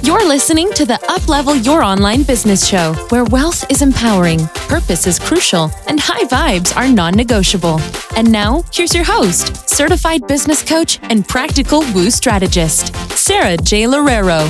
You're listening to the Uplevel Your Online Business Show, where wealth is empowering, purpose is crucial, and high vibes are non-negotiable. And now, here's your host, certified business coach and practical woo strategist, Sarah J. Loureiro.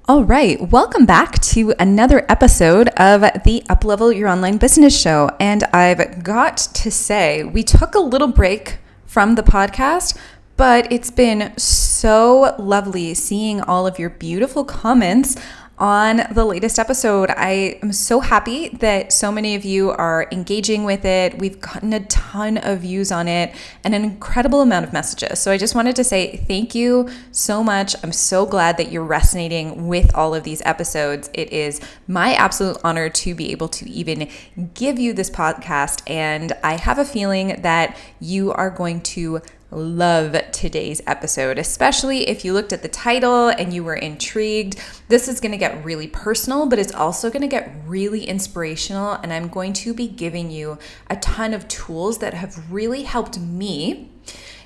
All right, welcome back to another episode of the Uplevel Your Online Business Show. And I've got to say, we took a little break from the podcast, but it's been so lovely seeing all of your beautiful comments on the latest episode. I am so happy that so many of you are engaging with it. We've gotten a ton of views on it and an incredible amount of messages. So I just wanted to say thank you so much. I'm so glad that you're resonating with all of these episodes. It is my absolute honor to be able to even give you this podcast. And I have a feeling that you are going to love today's episode, especially if you looked at the title and you were intrigued. This is going to get really personal, but it's also going to get really inspirational. And I'm going to be giving you a ton of tools that have really helped me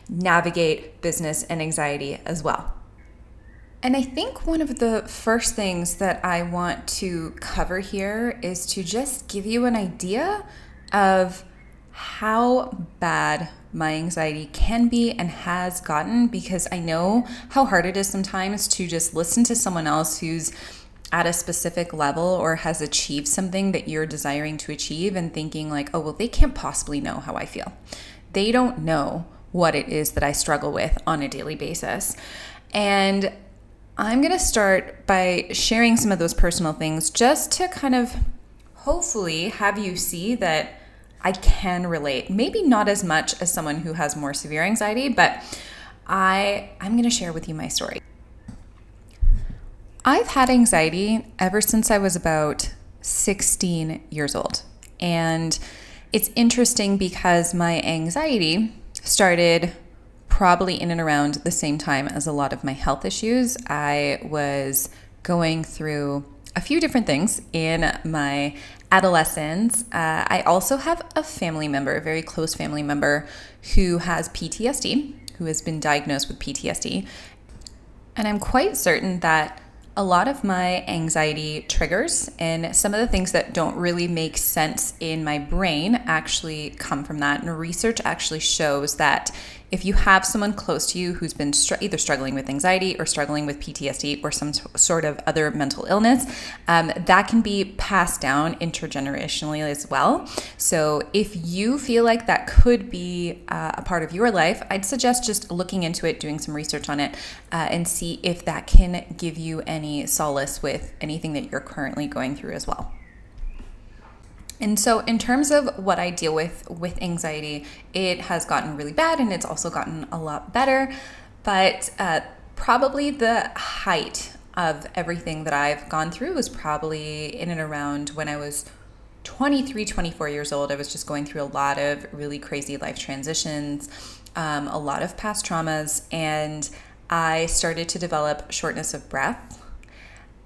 navigate business and anxiety as well. And I think one of the first things that I want to cover here is to just give you an idea of how bad my anxiety can be and has gotten, because I know how hard it is sometimes to just listen to someone else who's at a specific level or has achieved something that you're desiring to achieve and thinking like, oh, well, they can't possibly know how I feel. They don't know what it is that I struggle with on a daily basis. And I'm going to start by sharing some of those personal things just to kind of hopefully have you see that I can relate. Maybe not as much as someone who has more severe anxiety, but I'm going to share with you my story. I've had anxiety ever since I was about 16 years old. And it's interesting because my anxiety started probably in and around the same time as a lot of my health issues. I was going through a few different things in my adolescence. I also have a family member, a very close family member who has PTSD, who has been diagnosed with PTSD. And I'm quite certain that a lot of my anxiety triggers and some of the things that don't really make sense in my brain actually come from that. And research actually shows that if you have someone close to you who's been either struggling with anxiety or struggling with PTSD or some sort of other mental illness, that can be passed down intergenerationally as well. So if you feel like that could be a part of your life, I'd suggest just looking into it, doing some research on it, and see if that can give you any solace with anything that you're currently going through as well. And so in terms of what I deal with anxiety, it has gotten really bad and it's also gotten a lot better. But probably the height of everything that I've gone through was probably in and around when I was 23, 24 years old. I was just going through a lot of really crazy life transitions, a lot of past traumas, and I started to develop shortness of breath.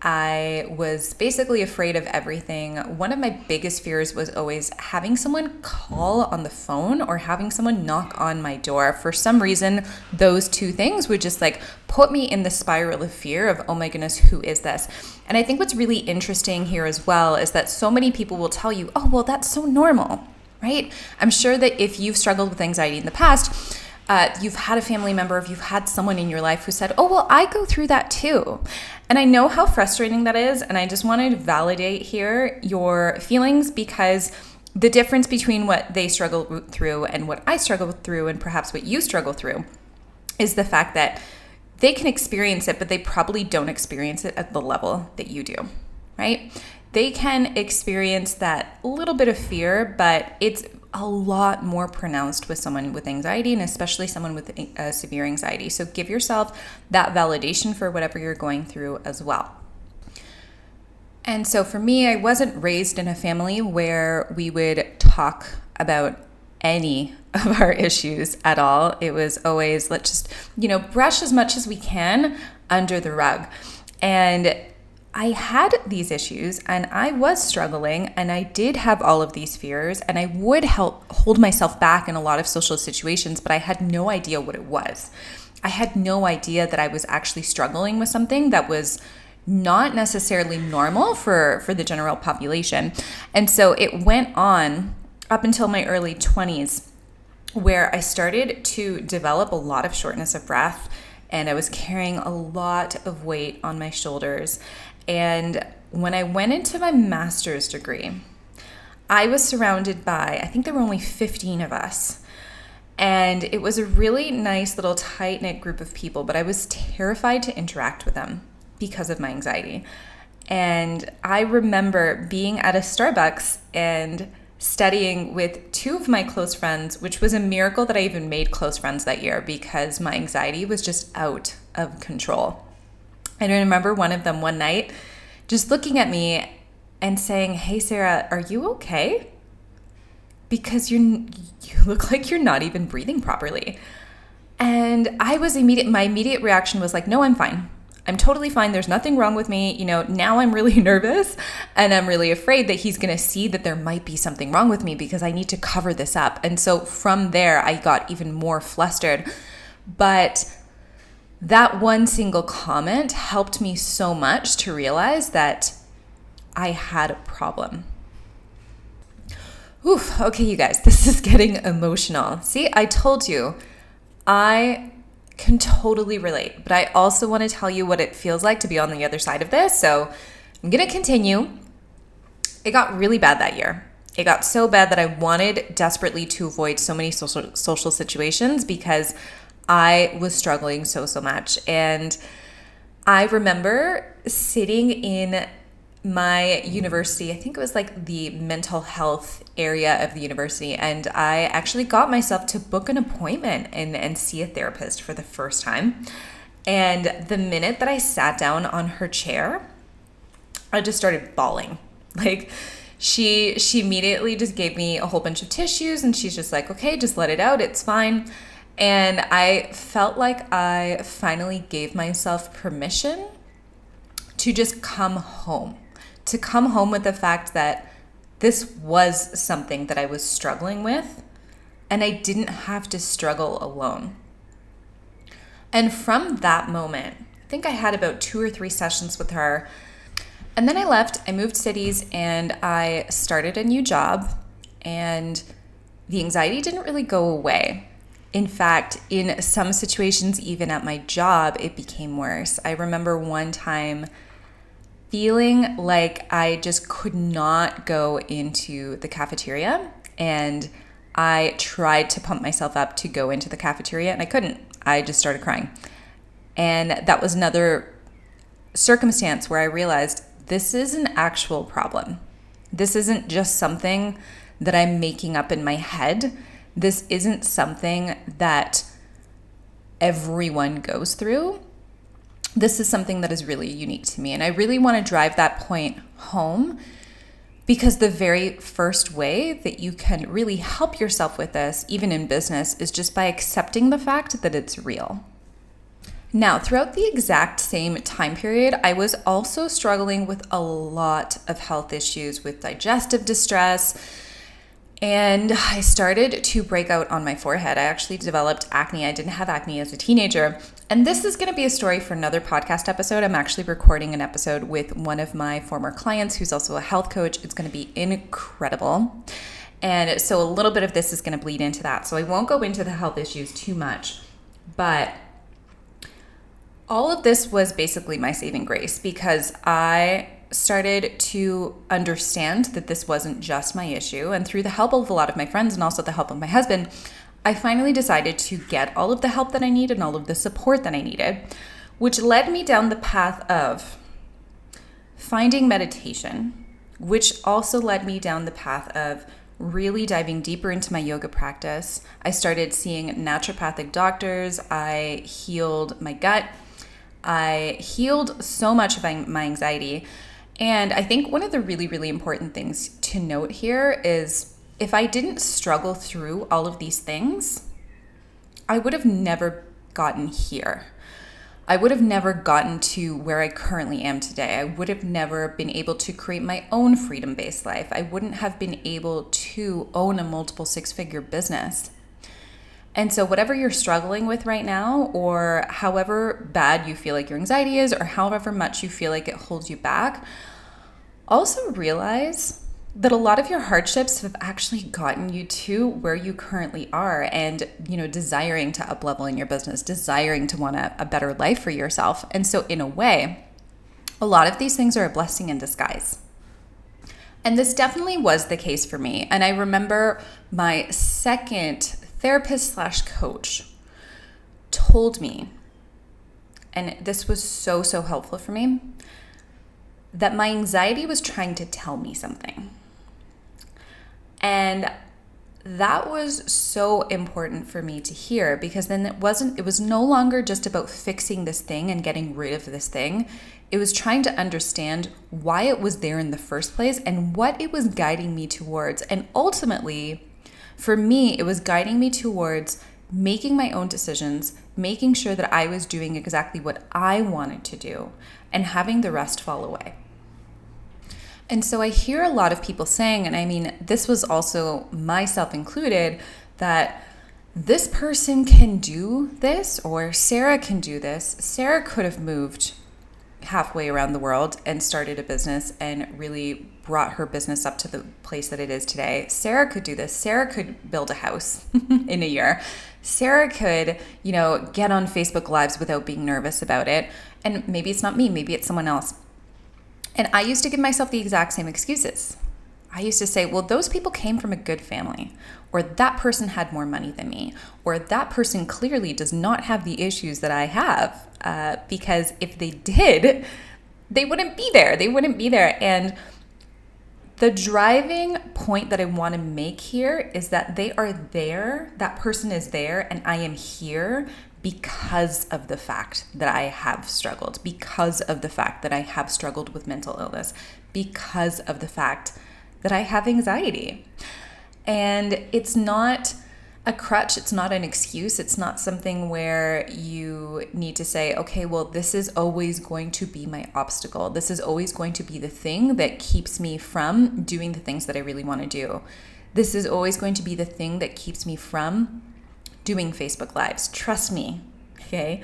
I was basically afraid of everything. One of my biggest fears was always having someone call on the phone or having someone knock on my door. For some reason, those two things would just like put me in the spiral of fear of, oh my goodness, who is this? And I think what's really interesting here as well is that so many people will tell you, oh, well, that's so normal, right? I'm sure that if you've struggled with anxiety in the past, you've had a family member, if you've had someone in your life who said, oh, well, I go through that too. And I know how frustrating that is. And I just wanted to validate here your feelings, because the difference between what they struggle through and what I struggle through and perhaps what you struggle through is the fact that they can experience it, but they probably don't experience it at the level that you do, right? They can experience that little bit of fear, but it's a lot more pronounced with someone with anxiety, and especially someone with severe anxiety. So give yourself that validation for whatever you're going through as well. And so for me, I wasn't raised in a family where we would talk about any of our issues at all. It was always, let's just, brush as much as we can under the rug. And I had these issues and I was struggling and I did have all of these fears and I would hold myself back in a lot of social situations, but I had no idea what it was. I had no idea that I was actually struggling with something that was not necessarily normal for the general population. And so it went on up until my early 20s, where I started to develop a lot of shortness of breath, and I was carrying a lot of weight on my shoulders. And when I went into my master's degree, I was surrounded by, I think there were only 15 of us. And it was a really nice little tight-knit group of people, but I was terrified to interact with them because of my anxiety. And I remember being at a Starbucks and studying with two of my close friends, which was a miracle that I even made close friends that year because my anxiety was just out of control. And I remember one of them one night just looking at me and saying, "Hey, Sarah, are you okay? Because you look like you're not even breathing properly." And my immediate reaction was like, "No, I'm fine. I'm totally fine. There's nothing wrong with me." Now I'm really nervous and I'm really afraid that he's going to see that there might be something wrong with me because I need to cover this up. And so from there, I got even more flustered. But that one single comment helped me so much to realize that I had a problem. Oof, okay, you guys, this is getting emotional. See, I told you, I can totally relate, but I also want to tell you what it feels like to be on the other side of this. So I'm going to continue. It got really bad that year. It got so bad that I wanted desperately to avoid so many social situations because I was struggling so much. And I remember sitting in my university, I think it was like the mental health area of the university, and I actually got myself to book an appointment and see a therapist for the first time. And the minute that I sat down on her chair, I just started bawling. Like she immediately just gave me a whole bunch of tissues and she's just like, "Okay, just let it out, it's fine." And I felt like I finally gave myself permission to just come home with the fact that this was something that I was struggling with and I didn't have to struggle alone. And from that moment, I think I had about 2 or 3 sessions with her. And then I left, I moved cities, and I started a new job, and the anxiety didn't really go away. In fact, in some situations, even at my job, it became worse. I remember one time feeling like I just could not go into the cafeteria, and I tried to pump myself up to go into the cafeteria and I couldn't. I just started crying. And that was another circumstance where I realized this is an actual problem. This isn't just something that I'm making up in my head. This isn't something that everyone goes through. This is something that is really unique to me. And I really want to drive that point home because the very first way that you can really help yourself with this, even in business, is just by accepting the fact that it's real. Now, throughout the exact same time period, I was also struggling with a lot of health issues with digestive distress, and I started to break out on my forehead. I actually developed acne. I didn't have acne as a teenager. And this is going to be a story for another podcast episode. I'm actually recording an episode with one of my former clients who's also a health coach. It's going to be incredible. And so a little bit of this is going to bleed into that. So I won't go into the health issues too much. But all of this was basically my saving grace because I started to understand that this wasn't just my issue. And through the help of a lot of my friends and also the help of my husband, I finally decided to get all of the help that I needed and all of the support that I needed, which led me down the path of finding meditation, which also led me down the path of really diving deeper into my yoga practice. I started seeing naturopathic doctors. I healed my gut. I healed so much of my anxiety. And I think one of the really, really important things to note here is if I didn't struggle through all of these things, I would have never gotten here. I would have never gotten to where I currently am today. I would have never been able to create my own freedom-based life. I wouldn't have been able to own a multiple six-figure business. And so whatever you're struggling with right now, or however bad you feel like your anxiety is, or however much you feel like it holds you back, also realize that a lot of your hardships have actually gotten you to where you currently are and, desiring to up-level in your business, desiring to want a better life for yourself. And so in a way, a lot of these things are a blessing in disguise. And this definitely was the case for me. And I remember my second therapist/coach told me, and this was so helpful for me, that my anxiety was trying to tell me something. And that was so important for me to hear, because then it was no longer just about fixing this thing and getting rid of this thing. It was trying to understand why it was there in the first place and what it was guiding me towards. And ultimately, for me, it was guiding me towards making my own decisions, making sure that I was doing exactly what I wanted to do, and having the rest fall away. And so I hear a lot of people saying, and I mean, this was also myself included, that this person can do this, or Sarah can do this. Sarah could have moved halfway around the world and started a business and really brought her business up to the place that it is today. Sarah could do this. Sarah could build a house in a year. Sarah could, get on Facebook Lives without being nervous about it. And maybe it's not me, maybe it's someone else. And I used to give myself the exact same excuses. I used to say, well, those people came from a good family, or that person had more money than me, or that person clearly does not have the issues that I have, because if they did, they wouldn't be there. They wouldn't be there. And the driving point that I want to make here is that they are there, that person is there, and I am here because of the fact that I have struggled, because of the fact that I have struggled with mental illness, because of the fact that I have anxiety. And it's not a crutch, it's not an excuse, it's not something where you need to say, okay, well, this is always going to be my obstacle. This is always going to be the thing that keeps me from doing the things that I really want to do. This is always going to be the thing that keeps me from doing Facebook Lives. Trust me, okay?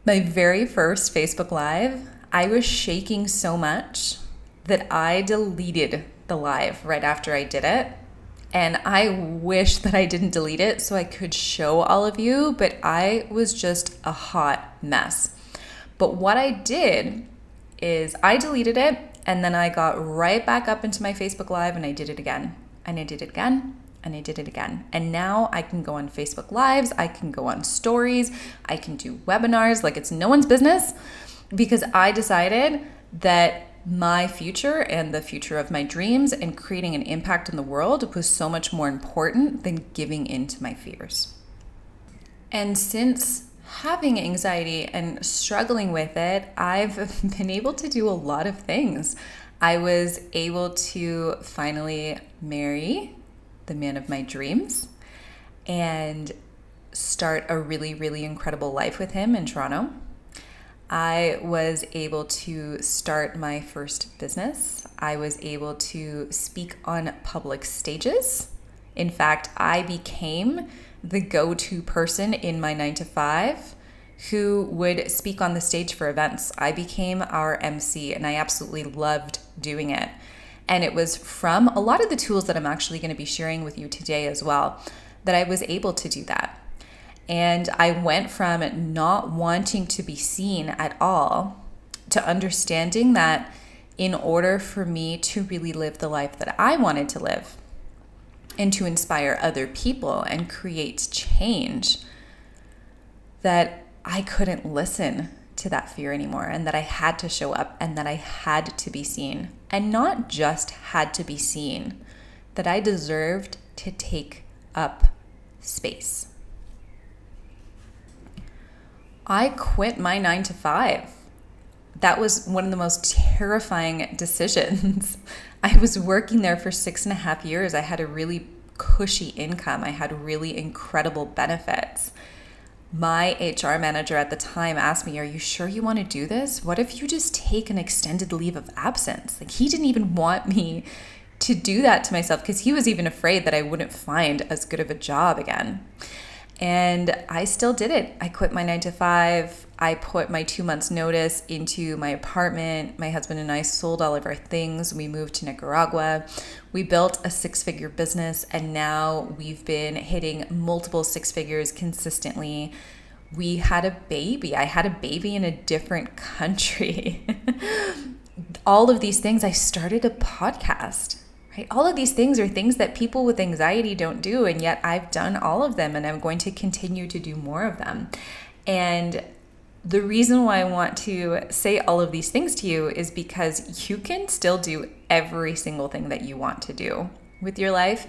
My very first Facebook Live, I was shaking so much that I deleted the live right after I did it. And I wish that I didn't delete it so I could show all of you, but I was just a hot mess. But what I did is I deleted it, and then I got right back up into my Facebook Live and I did it again. And I did it again. And I did it again. And now I can go on Facebook Lives, I can go on stories, I can do webinars like it's no one's business, because I decided that my future and the future of my dreams and creating an impact in the world was so much more important than giving in to my fears. And since having anxiety and struggling with it, I've been able to do a lot of things. I was able to finally marry the man of my dreams and start a really, really incredible life with him in Toronto. I was able to start my first business. I was able to speak on public stages. In fact, I became the go-to person in my 9-to-5 who would speak on the stage for events. I became our MC, and I absolutely loved doing it. And it was from a lot of the tools that I'm actually going to be sharing with you today as well that I was able to do that. And I went from not wanting to be seen at all to understanding that in order for me to really live the life that I wanted to live and to inspire other people and create change, that I couldn't listen to that fear anymore, and that I had to show up, and that I had to be seen, and not just had to be seen, that I deserved to take up space. I quit my 9-to-5. That was one of the most terrifying decisions. I was working there for 6.5 years. I had a really cushy income. I had really incredible benefits. My HR manager at the time asked me, "Are you sure you want to do this? What if you just take an extended leave of absence?" Like, he didn't even want me to do that to myself because he was even afraid that I wouldn't find as good of a job again. And I still did it. I quit my 9 to 5. I put my 2 months notice into my apartment. My husband and I sold all of our things. We moved to Nicaragua. We built a 6-figure business, and now we've been hitting multiple 6 figures consistently. We had a baby. I had a baby in a different country. All of these things, I started a podcast. Right? All of these things are things that people with anxiety don't do, and yet I've done all of them, and I'm going to continue to do more of them. And the reason why I want to say all of these things to you is because you can still do every single thing that you want to do with your life,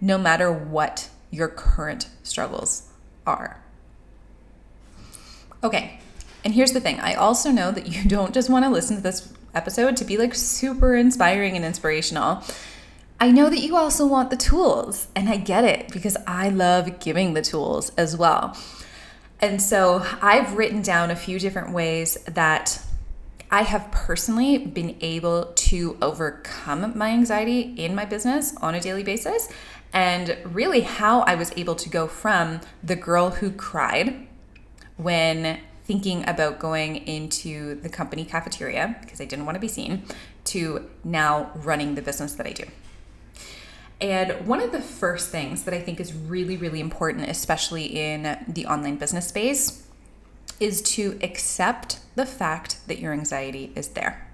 no matter what your current struggles are. Okay, and here's the thing. I also know that you don't just want to listen to this episode to be like super inspiring and inspirational. I know that you also want the tools, and I get it because I love giving the tools as well. And so I've written down a few different ways that I have personally been able to overcome my anxiety in my business on a daily basis, and really how I was able to go from the girl who cried when thinking about going into the company cafeteria because I didn't want to be seen, to now running the business that I do. And one of the first things that I think is really, really important, especially in the online business space, is to accept the fact that your anxiety is there.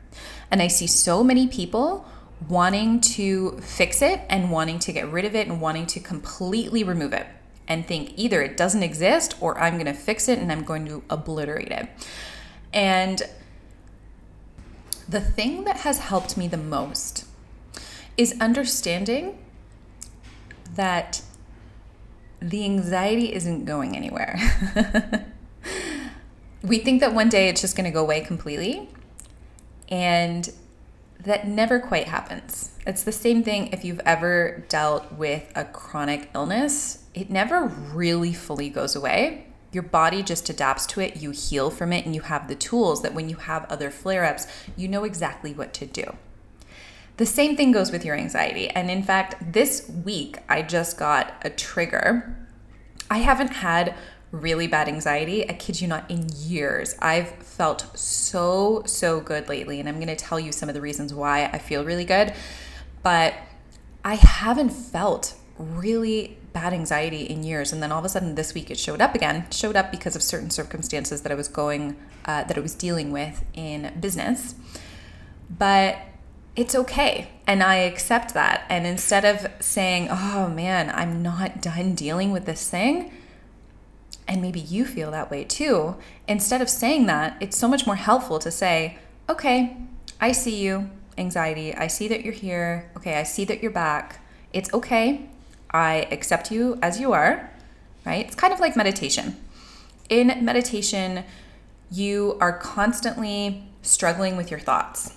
And I see so many people wanting to fix it and wanting to get rid of it and wanting to completely remove it and think either it doesn't exist or I'm going to fix it and I'm going to obliterate it. And the thing that has helped me the most is understanding that the anxiety isn't going anywhere. We think that one day it's just going to go away completely, and that never quite happens. It's the same thing if you've ever dealt with a chronic illness. It never really fully goes away. Your body just adapts to it, you heal from it, and you have the tools that when you have other flare-ups, you know exactly what to do. The same thing goes with your anxiety. And in fact, this week, I just got a trigger. I haven't had really bad anxiety, I kid you not, in years. I've felt so good lately. And I'm going to tell you some of the reasons why I feel really good. But I haven't felt really bad anxiety in years. And then all of a sudden this week it showed up again. It showed up because of certain circumstances that I was dealing with in business. But it's okay. And I accept that. And instead of saying, oh man, I'm not done dealing with this thing, and maybe you feel that way too, instead of saying that, it's so much more helpful to say, okay, I see you, anxiety. I see that you're here. Okay, I see that you're back. It's okay. I accept you as you are, right? It's kind of like meditation. In meditation, you are constantly struggling with your thoughts.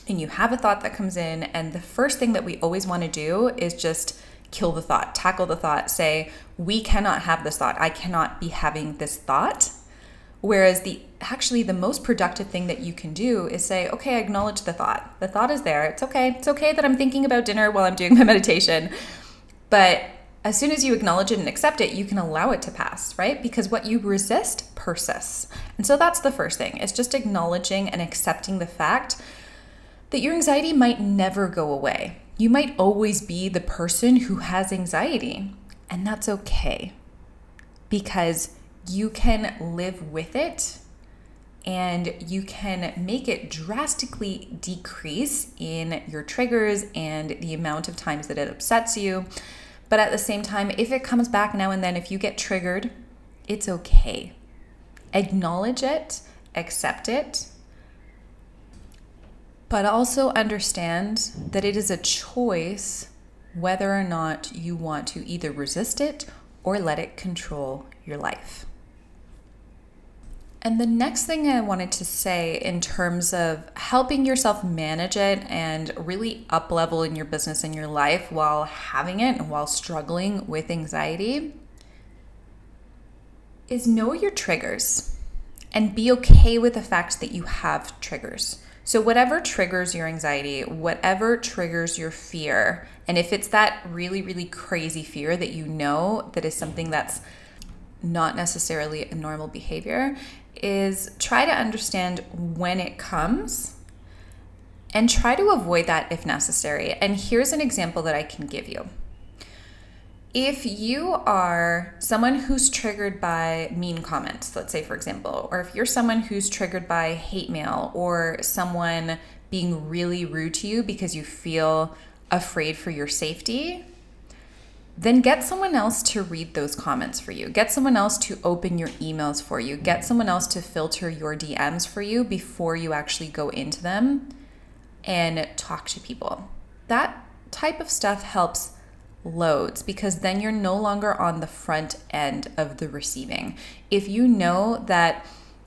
And you have a thought that comes in, and the first thing that we always want to do is just kill the thought, tackle the thought, say, we cannot have this thought. I cannot be having this thought. Whereas the most productive thing that you can do is say, okay, I acknowledge the thought. The thought is there. It's okay. It's okay that I'm thinking about dinner while I'm doing my meditation. But as soon as you acknowledge it and accept it, you can allow it to pass, right? Because what you resist persists. And so that's the first thing. It's just acknowledging and accepting the fact that your anxiety might never go away. You might always be the person who has anxiety, and that's okay because you can live with it and you can make it drastically decrease in your triggers and the amount of times that it upsets you. But at the same time, if it comes back now and then, if you get triggered, it's okay. Acknowledge it, accept it, but also understand that it is a choice whether or not you want to either resist it or let it control your life. And the next thing I wanted to say in terms of helping yourself manage it and really up-level in your business and your life while having it and while struggling with anxiety is know your triggers and be okay with the fact that you have triggers. So whatever triggers your anxiety, whatever triggers your fear, and if it's that really, really crazy fear that you know that is something that's not necessarily a normal behavior, is try to understand when it comes and try to avoid that if necessary. And here's an example that I can give you. If you are someone who's triggered by mean comments, let's say, for example, or if you're someone who's triggered by hate mail or someone being really rude to you because you feel afraid for your safety, then get someone else to read those comments for you. Get someone else to open your emails for you. Get someone else to filter your DMs for you before you actually go into them and talk to people. That type of stuff helps loads, because then you're no longer on the front end of the receiving. If you know that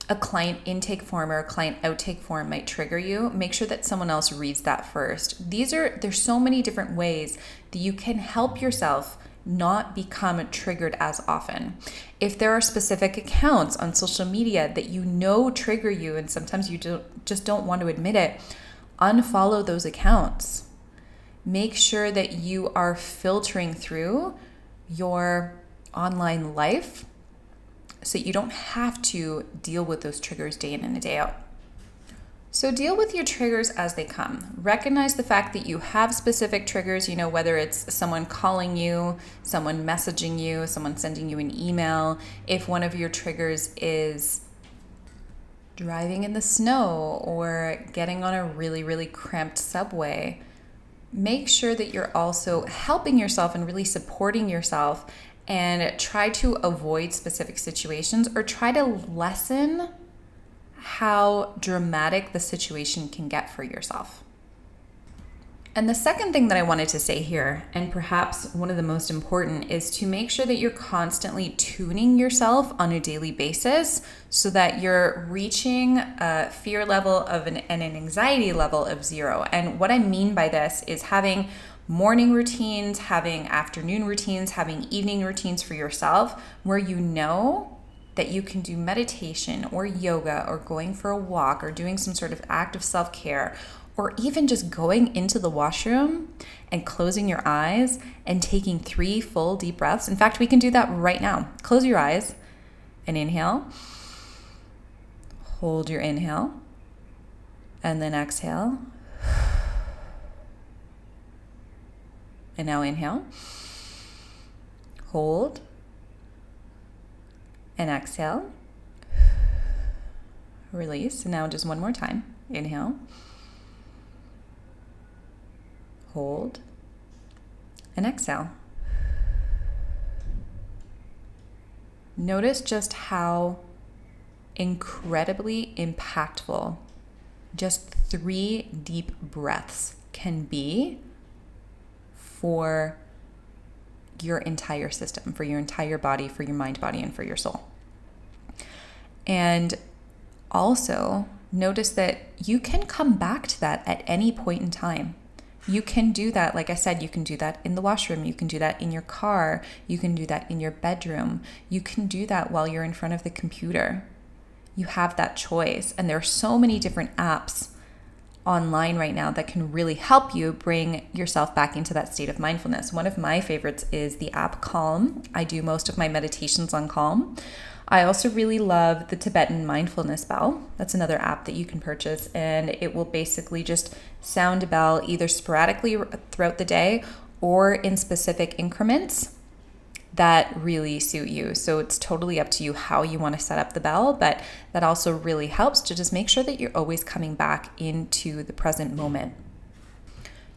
a client intake form or a client outtake form might trigger you, make sure that someone else reads that first. There's so many different ways that you can help yourself not become triggered as often. If there are specific accounts on social media that you know trigger you and sometimes you just don't want to admit it, unfollow those accounts. Make sure that you are filtering through your online life so you don't have to deal with those triggers day in and day out. So deal with your triggers as they come. Recognize the fact that you have specific triggers, whether it's someone calling you, someone messaging you, someone sending you an email. If one of your triggers is driving in the snow or getting on a really, really cramped subway, make sure that you're also helping yourself and really supporting yourself, and try to avoid specific situations or try to lessen how dramatic the situation can get for yourself. And the second thing that I wanted to say here, and perhaps one of the most important, is to make sure that you're constantly tuning yourself on a daily basis so that you're reaching a fear level and an anxiety level of 0. And what I mean by this is having morning routines, having afternoon routines, having evening routines for yourself where you know that you can do meditation or yoga or going for a walk or doing some sort of act of self-care, or even just going into the washroom and closing your eyes and taking 3 full deep breaths. In fact, we can do that right now. Close your eyes and inhale. Hold your inhale. And then exhale. And now inhale. Hold. And exhale. Release. And now just one more time. Inhale. Hold, and exhale. Notice just how incredibly impactful just 3 deep breaths can be for your entire system, for your entire body, for your mind, body, and for your soul. And also notice that you can come back to that at any point in time. You can do that, like I said, you can do that in the washroom, you can do that in your car, you can do that in your bedroom, you can do that while you're in front of the computer. You have that choice, and there are so many different apps online right now that can really help you bring yourself back into that state of mindfulness. One of my favorites is the app Calm. I do most of my meditations on Calm. I also really love the Tibetan Mindfulness bell. That's another app that you can purchase, and it will basically just sound a bell either sporadically throughout the day or in specific increments that really suit you. So it's totally up to you how you want to set up the bell, but that also really helps to just make sure that you're always coming back into the present moment.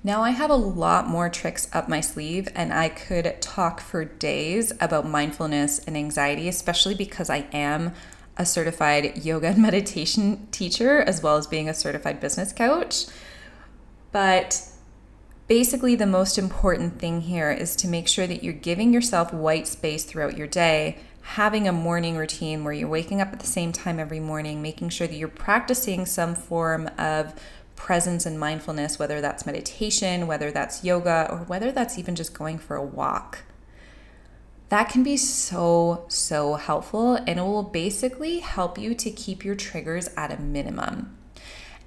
Now I have a lot more tricks up my sleeve, and I could talk for days about mindfulness and anxiety, especially because I am a certified yoga and meditation teacher, as well as being a certified business coach. But basically, the most important thing here is to make sure that you're giving yourself white space throughout your day, having a morning routine where you're waking up at the same time every morning, making sure that you're practicing some form of presence and mindfulness, whether that's meditation, whether that's yoga, or whether that's even just going for a walk. that can be so, so helpful, and it will basically help you to keep your triggers at a minimum.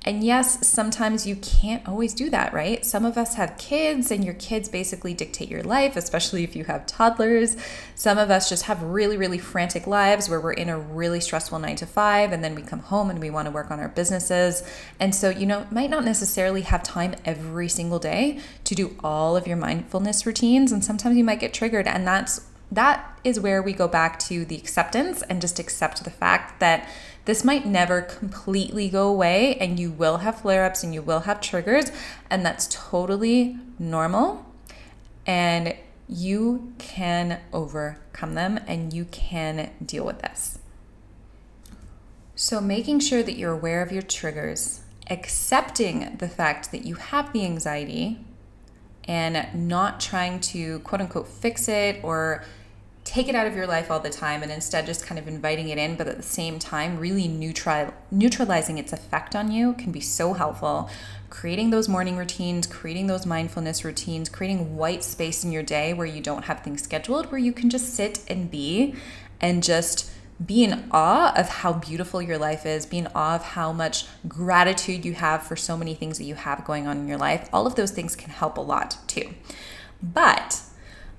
And yes, sometimes you can't always do that, right? Some of us have kids and your kids basically dictate your life, especially if you have toddlers. Some of us just have really, really frantic lives where we're in a really stressful 9 to 5 and then we come home and we want to work on our businesses. And so, might not necessarily have time every single day to do all of your mindfulness routines. And sometimes you might get triggered, and that is where we go back to the acceptance and just accept the fact that this might never completely go away, and you will have flare-ups and you will have triggers, and that's totally normal. And you can overcome them and you can deal with this. So making sure that you're aware of your triggers, accepting the fact that you have the anxiety, and not trying to quote unquote fix it or take it out of your life all the time, and instead just kind of inviting it in, but at the same time really neutralizing its effect on you can be so helpful. Creating those morning routines, creating those mindfulness routines, creating white space in your day where you don't have things scheduled, where you can just sit and be in awe of how beautiful your life is, be in awe of how much gratitude you have for so many things that you have going on in your life. All of those things can help a lot too. But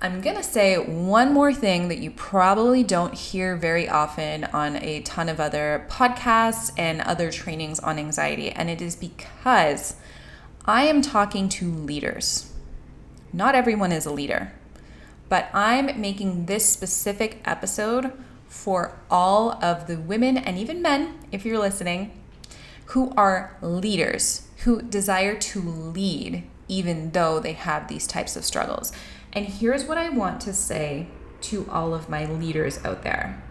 I'm going to say one more thing that you probably don't hear very often on a ton of other podcasts and other trainings on anxiety, and it is because I am talking to leaders. Not everyone is a leader, but I'm making this specific episode for all of the women and even men, if you're listening, who are leaders, who desire to lead even though they have these types of struggles. And here's what I want to say to all of my leaders out there,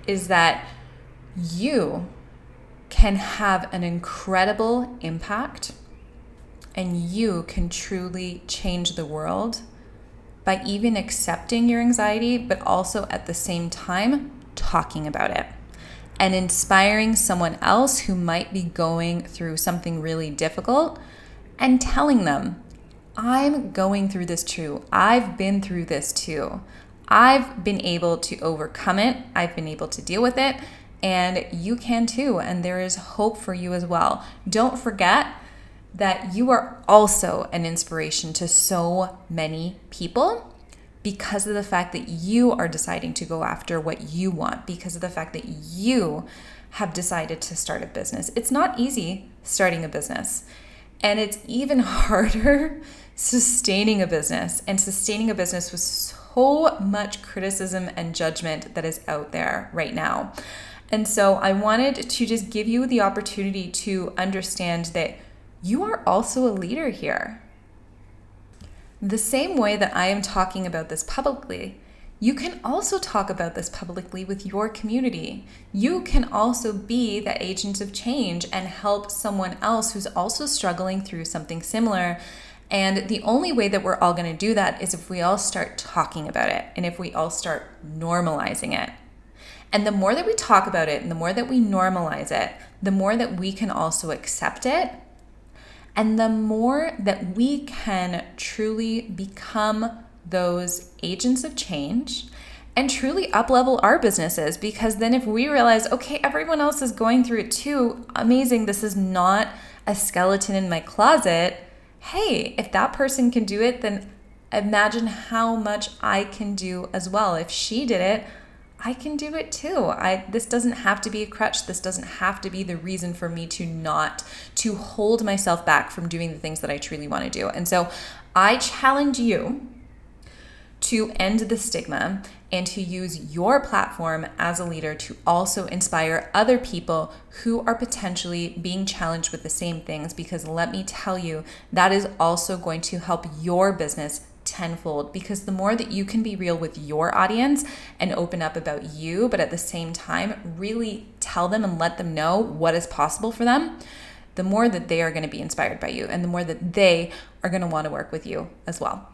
is that you can have an incredible impact and you can truly change the world by even accepting your anxiety, but also at the same time talking about it and inspiring someone else who might be going through something really difficult and telling them, I'm going through this too. I've been through this too. I've been able to overcome it. I've been able to deal with it, and you can too. And there is hope for you as well. Don't forget that you are also an inspiration to so many people because of the fact that you are deciding to go after what you want, because of the fact that you have decided to start a business. It's not easy starting a business, and it's even harder sustaining a business, and sustaining a business with so much criticism and judgment that is out there right now. And so I wanted to just give you the opportunity to understand that you are also a leader here. The same way that I am talking about this publicly, you can also talk about this publicly with your community. You can also be the agent of change and help someone else who's also struggling through something similar. And the only way that we're all going to do that is if we all start talking about it and if we all start normalizing it. And the more that we talk about it and the more that we normalize it, the more that we can also accept it. And the more that we can truly become those agents of change and truly uplevel our businesses. Because then if we realize, okay, everyone else is going through it too, amazing, this is not a skeleton in my closet. Hey, if that person can do it, then imagine how much I can do as well. If she did it, I can do it too. This doesn't have to be a crutch. This doesn't have to be the reason for me to hold myself back from doing the things that I truly want to do. And so I challenge you to end the stigma and to use your platform as a leader to also inspire other people who are potentially being challenged with the same things, because let me tell you, that is also going to help your business tenfold, because the more that you can be real with your audience and open up about you, but at the same time really tell them and let them know what is possible for them, the more that they are going to be inspired by you and the more that they are going to want to work with you as well.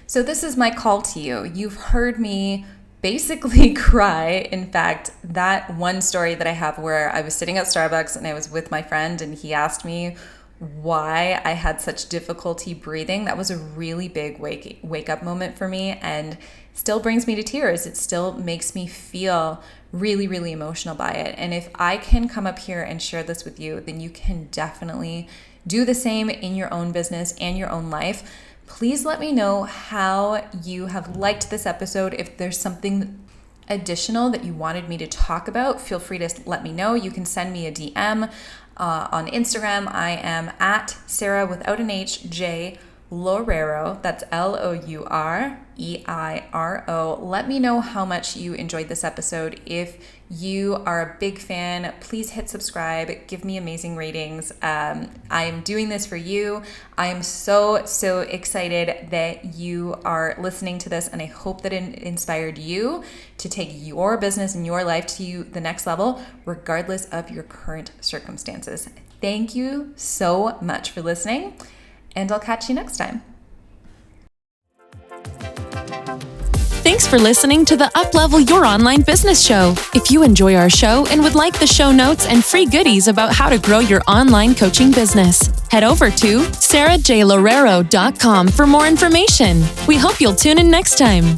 So this is my call to you. You've heard me basically cry. In fact, that one story that I have where I was sitting at Starbucks and I was with my friend and he asked me, why I had such difficulty breathing. That was a really big wake up moment for me, and still brings me to tears. It still makes me feel really, really emotional by it. And if I can come up here and share this with you, then you can definitely do the same in your own business and your own life. Please let me know how you have liked this episode. If there's something additional that you wanted me to talk about, feel free to let me know. You can send me a DM on Instagram. I am at Sarah without an H, J Loureiro. That's Loureiro. Let me know how much you enjoyed this episode. If you are a big fan, please hit subscribe. Give me amazing ratings. I am doing this for you. I am so excited that you are listening to this, and I hope that it inspired you to take your business and your life to the next level, regardless of your current circumstances. Thank you so much for listening, and I'll catch you next time. Thanks for listening to the Uplevel Your Online Business Show. If you enjoy our show and would like the show notes and free goodies about how to grow your online coaching business, head over to sarahjloureiro.com for more information. We hope you'll tune in next time.